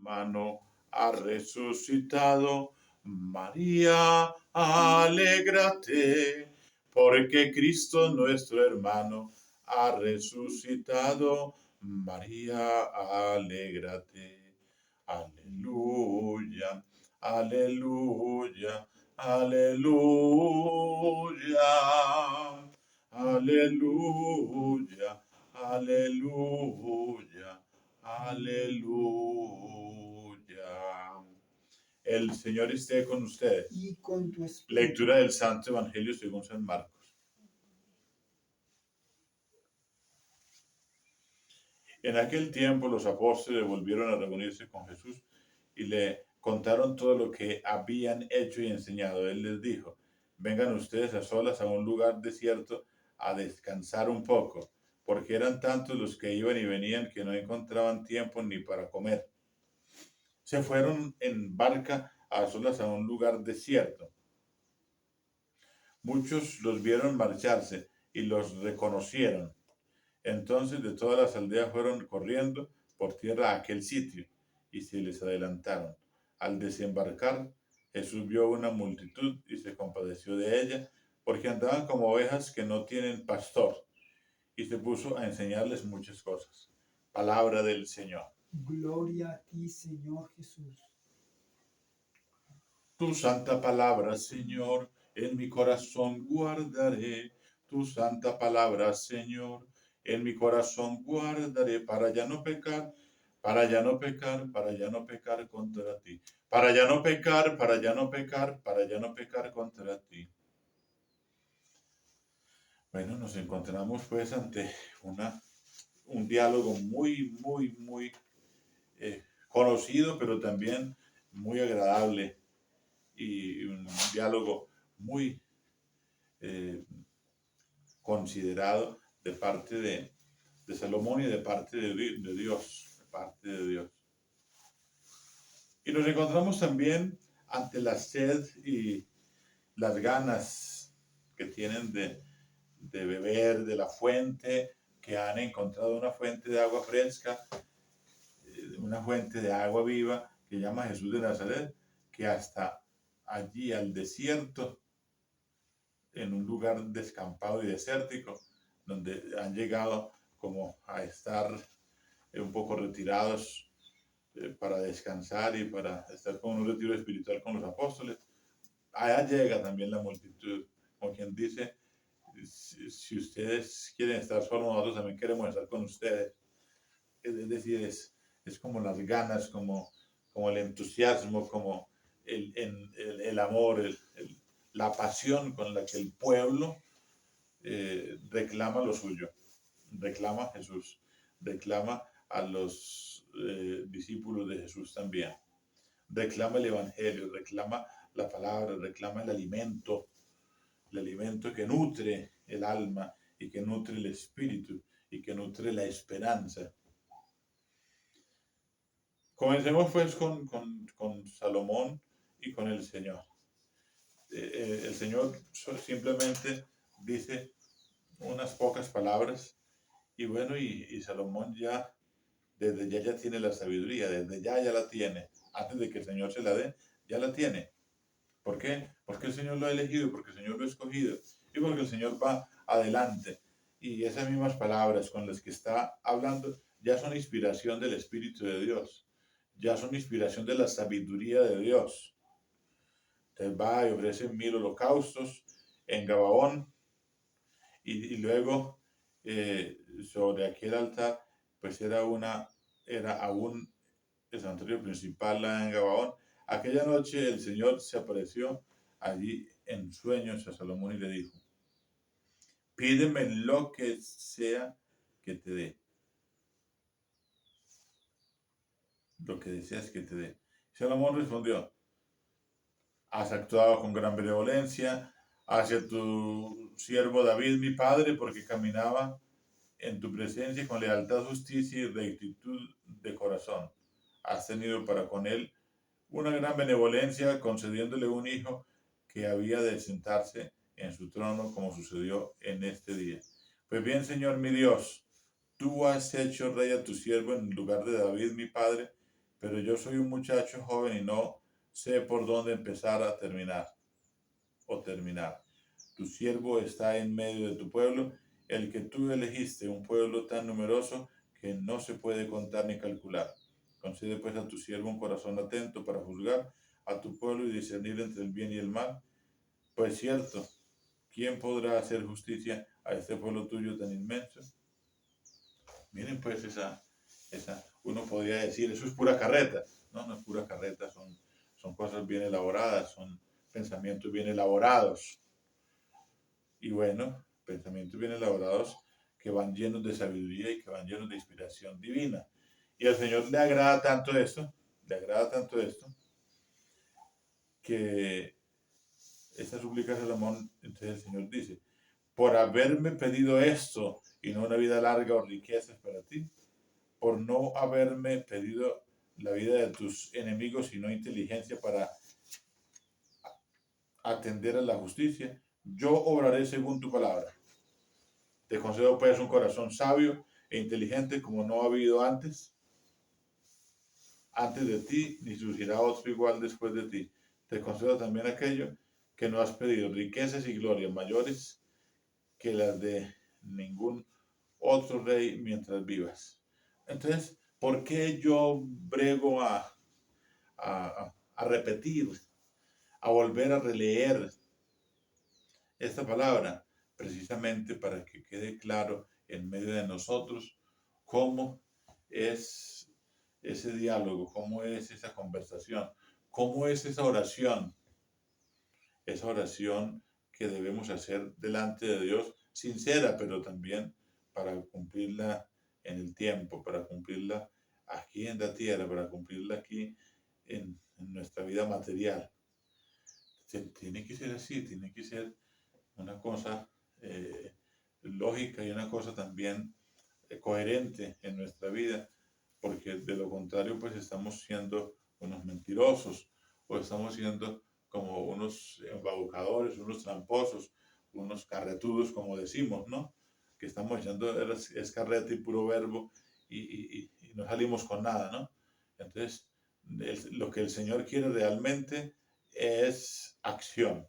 hermano ha resucitado. María, alégrate, porque Cristo nuestro hermano ha resucitado. María, alégrate. Aleluya, aleluya, aleluya, aleluya, aleluya, aleluya. El Señor esté con ustedes. y con tu espíritu. Lectura del Santo Evangelio según San Marcos. En aquel tiempo los apóstoles volvieron a reunirse con Jesús y le contaron todo lo que habían hecho y enseñado. Él les dijo: vengan ustedes a solas a un lugar desierto a descansar un poco, porque eran tantos los que iban y venían que no encontraban tiempo ni para comer. Se fueron en barca a solas a un lugar desierto. Muchos los vieron marcharse y los reconocieron. Entonces de todas las aldeas fueron corriendo por tierra a aquel sitio y se les adelantaron. Al desembarcar, Jesús vio una multitud y se compadeció de ella, porque andaban como ovejas que no tienen pastor, y se puso a enseñarles muchas cosas. Palabra del Señor. Gloria a ti, Señor Jesús. Tu santa palabra, Señor, en mi corazón guardaré. Tu santa palabra, Señor, en mi corazón guardaré para ya no pecar, para ya no pecar, para ya no pecar contra ti. Para ya no pecar, para ya no pecar, para ya no pecar contra ti. Bueno, nos encontramos pues ante un diálogo muy conocido, pero también muy agradable, y un diálogo muy considerado de parte de Salomón y de parte de Dios, de parte de Dios. Y nos encontramos también ante la sed y las ganas que tienen de beber de la fuente, que han encontrado una fuente de agua fresca, una fuente de agua viva que llama Jesús de Nazaret, que hasta allí al desierto, en un lugar descampado y desértico, donde han llegado como a estar un poco retirados para descansar y para estar con un retiro espiritual con los apóstoles. Allá llega también la multitud, como quien dice: si ustedes quieren estar solos, nosotros también queremos estar con ustedes. Es decir, es como las ganas, como el entusiasmo, como el amor, la pasión con la que el pueblo reclama lo suyo, reclama a Jesús, reclama a los discípulos de Jesús también, reclama el Evangelio, reclama la palabra, reclama el alimento que nutre el alma y que nutre el espíritu y que nutre la esperanza. Comencemos pues con Salomón y con el Señor. El Señor simplemente dice unas pocas palabras, y bueno, y Salomón ya, desde ya tiene la sabiduría, desde ya la tiene. Antes de que el Señor se la dé, ya la tiene. ¿Por qué? Porque el Señor lo ha elegido, porque el Señor lo ha escogido y porque el Señor va adelante. Y esas mismas palabras con las que está hablando ya son inspiración del Espíritu de Dios, ya son inspiración de la sabiduría de Dios. Entonces va y ofrece 1000 holocaustos en Gabaón, y luego sobre aquel altar pues era aún el santuario principal en Gabaón. Aquella noche el Señor se apareció allí en sueños a Salomón y le dijo: pídeme lo que sea que te dé, lo que deseas que te dé. Salomón respondió: has actuado con gran benevolencia hacia tu siervo David, mi padre, porque caminaba en tu presencia con lealtad, justicia y rectitud de corazón. Has tenido para con él una gran benevolencia, concediéndole un hijo que había de sentarse en su trono, como sucedió en este día. Pues bien, Señor mi Dios, tú has hecho rey a tu siervo en lugar de David mi padre, pero yo soy un muchacho joven y no sé por dónde empezar a terminar o terminar. Tu siervo está en medio de tu pueblo, el que tú elegiste, un pueblo tan numeroso que no se puede contar ni calcular. Concede pues a tu siervo un corazón atento para juzgar a tu pueblo y discernir entre el bien y el mal. Pues cierto, ¿quién podrá hacer justicia a este pueblo tuyo tan inmenso? Miren pues uno podría decir, eso es pura carreta. No, no es pura carreta, son cosas bien elaboradas, son pensamientos bien elaborados. Y bueno, pensamientos bien elaborados que van llenos de sabiduría y que van llenos de inspiración divina. Y al Señor le agrada tanto esto, que esta súplica de Salomón, entonces el Señor dice, por haberme pedido esto y no una vida larga o riquezas para ti, por no haberme pedido la vida de tus enemigos, sino inteligencia para atender a la justicia, yo obraré según tu palabra. Te concedo pues un corazón sabio e inteligente como no ha habido antes de ti, ni surgirá otro igual después de ti. Te concedo también aquello que no has pedido, riquezas y gloria mayores que las de ningún otro rey mientras vivas. Entonces, ¿por qué yo brego a repetir, a volver a releer esta palabra? Precisamente para que quede claro en medio de nosotros cómo es ese diálogo, cómo es esa conversación, cómo es esa oración que debemos hacer delante de Dios, sincera, pero también para cumplirla en el tiempo, para cumplirla aquí en la tierra, para cumplirla aquí en nuestra vida material. Tiene que ser así, tiene que ser una cosa lógica y una cosa también coherente en nuestra vida, porque de lo contrario pues estamos siendo unos mentirosos o estamos siendo como unos embaucadores, unos tramposos, unos carretudos como decimos, ¿no? Que estamos echando es carreta y puro verbo y no salimos con nada, ¿no? Entonces, lo que el Señor quiere realmente es acción.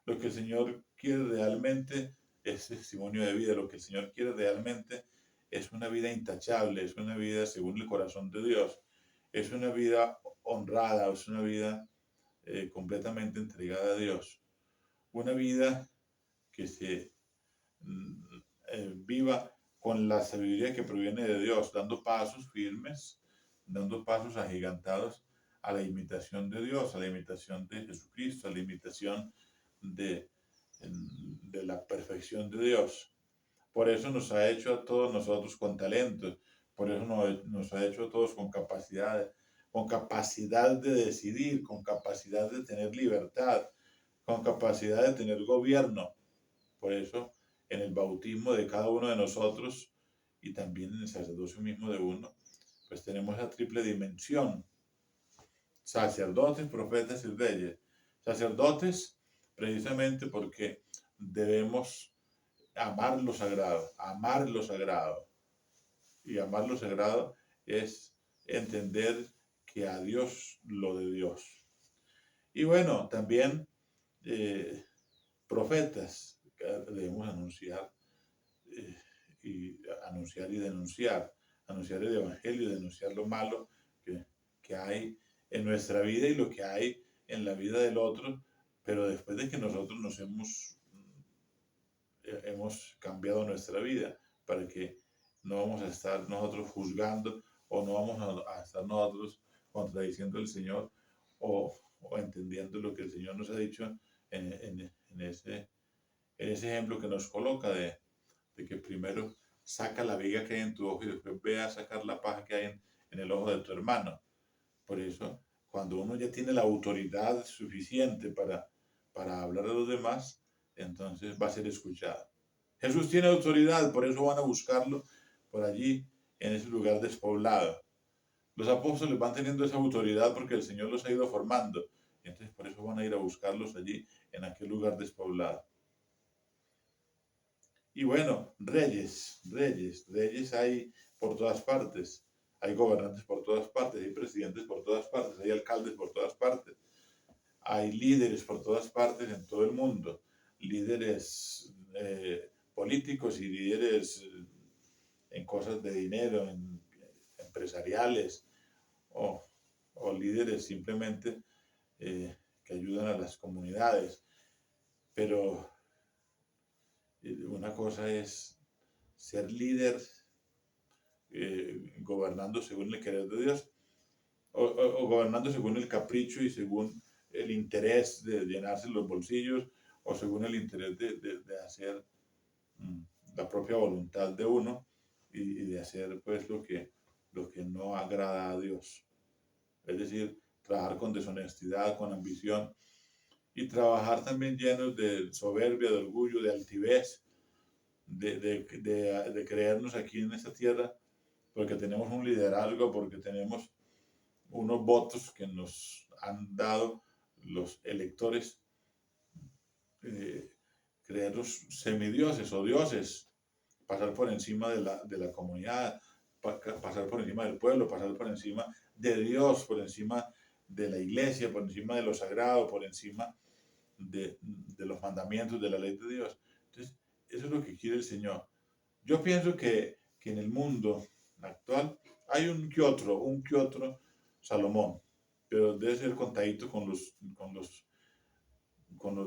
Lo que el Señor quiere realmente es testimonio de vida. Lo que el Señor quiere realmente es una vida intachable, es una vida según el corazón de Dios, es una vida honrada, es una vida completamente entregada a Dios, una vida que se viva con la sabiduría que proviene de Dios, dando pasos firmes, dando pasos agigantados a la imitación de Dios, a la imitación de Jesucristo, a la imitación de, de la perfección de Dios. Por eso nos ha hecho a todos nosotros con talentos, por eso nos ha hecho a todos con capacidad de decidir, con capacidad de tener libertad, con capacidad de tener gobierno. Por eso en el bautismo de cada uno de nosotros y también en el sacerdocio mismo de uno, pues tenemos la triple dimensión: sacerdotes, profetas y reyes. Sacerdotes precisamente porque debemos amar lo sagrado, amar lo sagrado. Y amar lo sagrado es entender que a Dios lo de Dios. Y bueno, también profetas, debemos anunciar y denunciar, anunciar el Evangelio, denunciar lo malo que hay en nuestra vida y lo que hay en la vida del otro, pero después de que nosotros nos hemos cambiado nuestra vida, para que no vamos a estar nosotros juzgando o no vamos a estar nosotros contradiciendo al Señor o entendiendo lo que el Señor nos ha dicho en ese ejemplo que nos coloca de que primero saca la viga que hay en tu ojo y después ve a sacar la paja que hay en el ojo de tu hermano. Por eso, cuando uno ya tiene la autoridad suficiente para hablar a los demás, entonces va a ser escuchado. Jesús tiene autoridad, por eso van a buscarlo por allí, en ese lugar despoblado. Los apóstoles van teniendo esa autoridad porque el Señor los ha ido formando. Entonces, por eso van a ir a buscarlos allí, en aquel lugar despoblado. Y bueno, reyes hay por todas partes. Hay gobernantes por todas partes, hay presidentes por todas partes, hay alcaldes por todas partes, hay líderes por todas partes en todo el mundo, líderes políticos y líderes en cosas de dinero, en empresariales o, o líderes simplemente que ayudan a las comunidades. Pero una cosa es ser líder gobernando según el querer de Dios o gobernando según el capricho y según el interés de llenarse los bolsillos o según el interés de hacer mm, la propia voluntad de uno y de hacer pues lo que no agrada a Dios. Es decir, trabajar con deshonestidad, con ambición y trabajar también llenos de soberbia, de orgullo, de altivez, de creernos aquí en esta tierra porque tenemos un liderazgo, porque tenemos unos votos que nos han dado los electores, eh, creerlos semidioses o dioses, pasar por encima de la comunidad, pasar por encima del pueblo, pasar por encima de Dios, por encima de la iglesia, por encima de lo sagrado, por encima de los mandamientos de la ley de Dios. Entonces, eso es lo que quiere el Señor. Yo pienso que en el mundo actual hay un que otro Salomón, pero debe ser contadito con los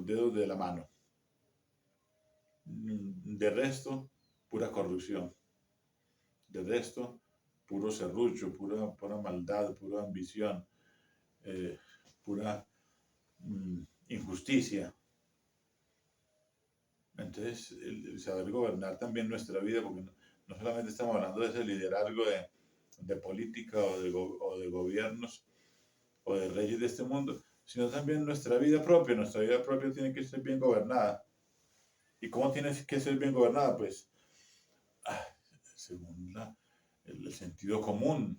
dedos de la mano. De resto, pura corrupción. De resto, puro serrucho, pura maldad, pura ambición, eh, pura injusticia. Entonces, el saber gobernar también nuestra vida, porque no solamente estamos hablando de ese liderazgo de política o de gobiernos o de reyes de este mundo, sino también nuestra vida propia. Nuestra vida propia tiene que ser bien gobernada. ¿Y cómo tiene que ser bien gobernada? Pues ah, según el sentido común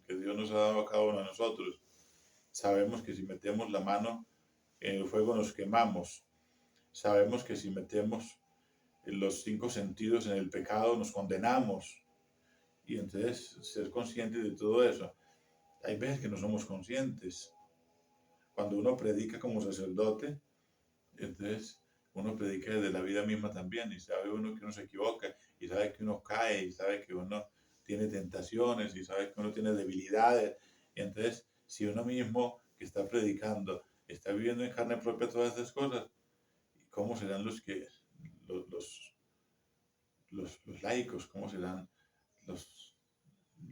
que Dios nos ha dado a cada uno de nosotros. Sabemos que si metemos la mano en el fuego nos quemamos. Sabemos que si metemos los cinco sentidos en el pecado nos condenamos. Y entonces ser consciente de todo eso. Hay veces que no somos conscientes. Cuando uno predica como sacerdote, entonces uno predica desde la vida misma también y sabe uno que uno se equivoca y sabe que uno cae y sabe que uno tiene tentaciones y sabe que uno tiene debilidades. Y entonces, si uno mismo que está predicando está viviendo en carne propia todas estas cosas, ¿cómo serán los, los laicos? ¿Cómo serán los,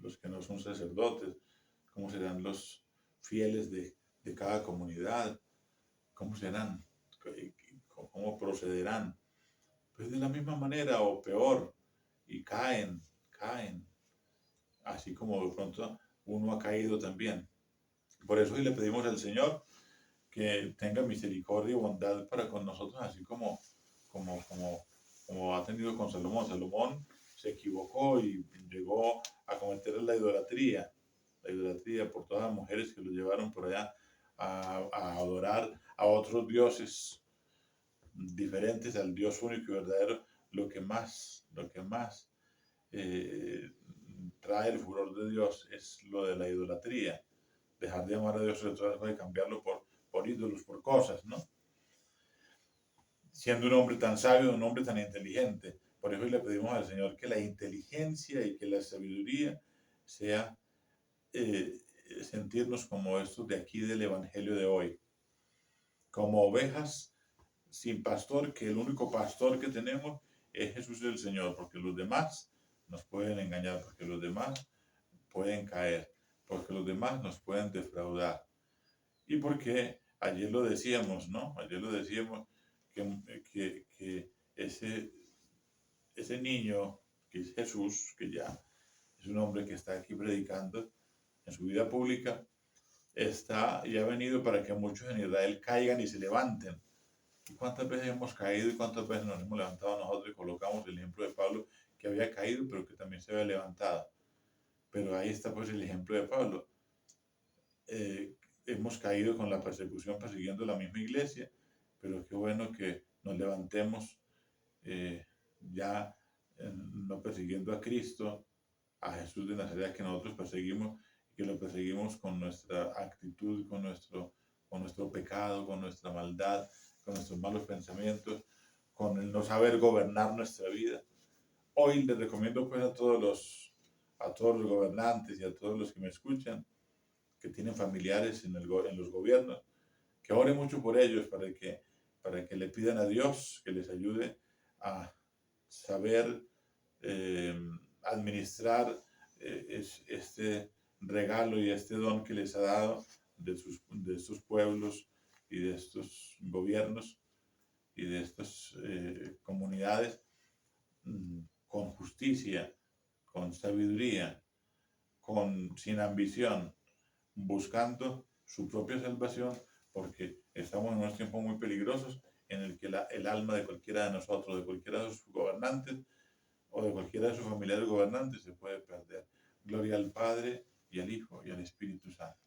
los que no son sacerdotes? ¿Cómo serán los fieles de cada comunidad? ¿Cómo serán? ¿Cómo procederán? Pues de la misma manera o peor, y caen, así como de pronto uno ha caído también. Por eso hoy le pedimos al Señor que tenga misericordia y bondad para con nosotros, así como ha tenido con Salomón. Salomón se equivocó y llegó a cometer la idolatría por todas las mujeres que lo llevaron por allá a adorar a otros dioses diferentes al Dios único y verdadero, lo que más eh, trae el furor de Dios es lo de la idolatría, dejar de amar a Dios sobre todas las cosas y cambiarlo por ídolos, por cosas, ¿no? Siendo un hombre tan sabio, un hombre tan inteligente. Por eso le pedimos al Señor que la inteligencia y que la sabiduría sea sentirnos como estos de aquí del Evangelio de hoy, como ovejas sin pastor, que el único pastor que tenemos es Jesús el Señor, porque los demás nos pueden engañar, porque los demás pueden caer, porque los demás nos pueden defraudar. Y porque ayer lo decíamos, ¿no? Ayer lo decíamos que ese niño, que es Jesús, que ya es un hombre que está aquí predicando en su vida pública, está y ha venido para que muchos en Israel caigan y se levanten. ¿Y cuántas veces hemos caído y cuántas veces nos hemos levantado nosotros y colocamos el ejemplo de Pablo que había caído pero que también se había levantado? Pero ahí está pues el ejemplo de Pablo. Hemos caído con la persecución persiguiendo la misma iglesia, pero qué bueno que nos levantemos ya no persiguiendo a Cristo a Jesús de Nazaret que nosotros perseguimos, que lo perseguimos con nuestra actitud, con nuestro pecado, con nuestra maldad, con nuestros malos pensamientos, con el no saber gobernar nuestra vida. Hoy les recomiendo pues a todos los gobernantes y a todos los que me escuchan, que tienen familiares en los gobiernos, que oren mucho por ellos para que le pidan a Dios que les ayude a saber administrar este regalo y este don que les ha dado de estos pueblos y de estos gobiernos y de estas comunidades, con justicia, con sabiduría, sin ambición, buscando su propia salvación, porque estamos en unos tiempos muy peligrosos en el que el alma de cualquiera de nosotros, de cualquiera de sus gobernantes o de cualquiera de sus familiares gobernantes se puede perder. Gloria al Padre y al Hijo y al Espíritu Santo.